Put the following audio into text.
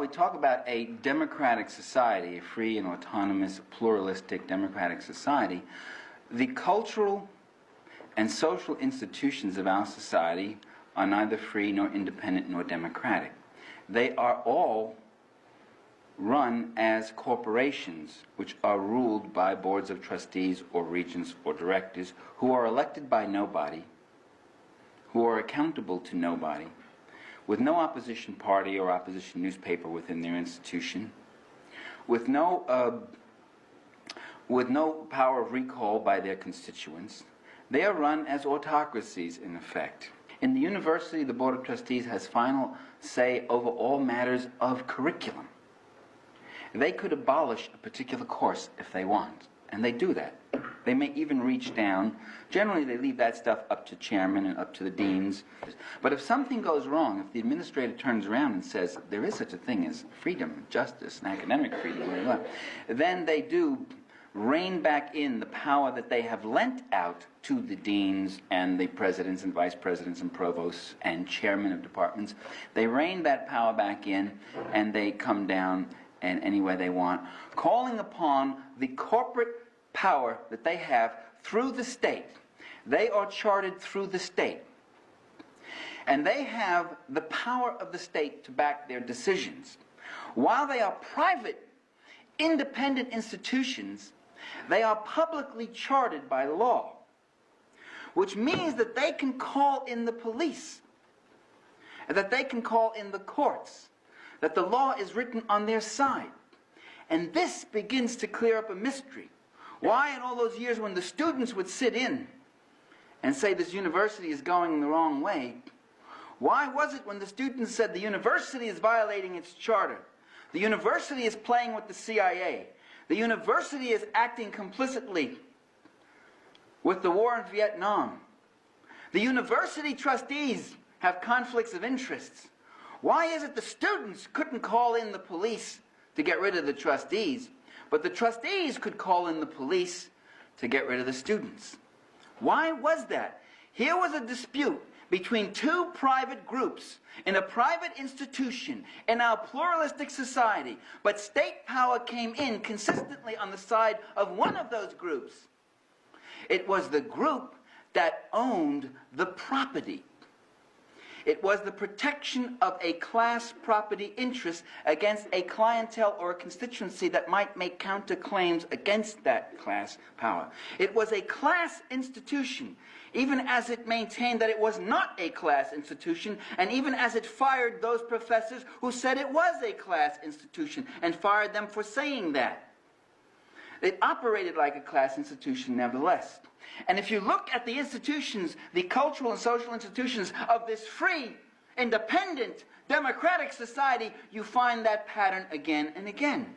we talk about a democratic society, a free and autonomous, pluralistic democratic society, the cultural and social institutions of our society are neither free nor independent nor democratic. They are all run as corporations, which are ruled by boards of trustees or regents or directors who are elected by nobody, who are accountable to nobody, with no opposition party or opposition newspaper within their institution, with no power of recall by their constituents. They are run as autocracies, in effect. In the university, the Board of Trustees has final say over all matters of curriculum. They could abolish a particular course if they want, and they do that. They may even reach down. Generally, they leave that stuff up to chairman and up to the deans. But if something goes wrong, if the administrator turns around and says there is such a thing as freedom, justice, and academic freedom, then they do rein back in the power that they have lent out to the deans and the presidents and vice presidents and provosts and chairmen of departments. They rein that power back in, and they come down in any way they want, calling upon the corporate power that they have through the state. They are chartered through the state. And they have the power of the state to back their decisions. While they are private, independent institutions, they are publicly chartered by law, which means that they can call in the police, that they can call in the courts, that the law is written on their side. And this begins to clear up a mystery. Why in all those years when the students would sit in and say this university is going the wrong way, why was it when the students said the university is violating its charter, the university is playing with the CIA, the university is acting complicitly with the war in Vietnam, the university trustees have conflicts of interests, why is it the students couldn't call in the police to get rid of the trustees, but the trustees could call in the police to get rid of the students? Why was that? Here was a dispute between two private groups in a private institution in our pluralistic society, but state power came in consistently on the side of one of those groups. It was the group that owned the property. It was the protection of a class property interest against a clientele or a constituency that might make counterclaims against that class power. It was a class institution, even as it maintained that it was not a class institution, and even as it fired those professors who said it was a class institution and fired them for saying that. It operated like a class institution nevertheless. And if you look at the institutions, the cultural and social institutions of this free, independent, democratic society, you find that pattern again and again.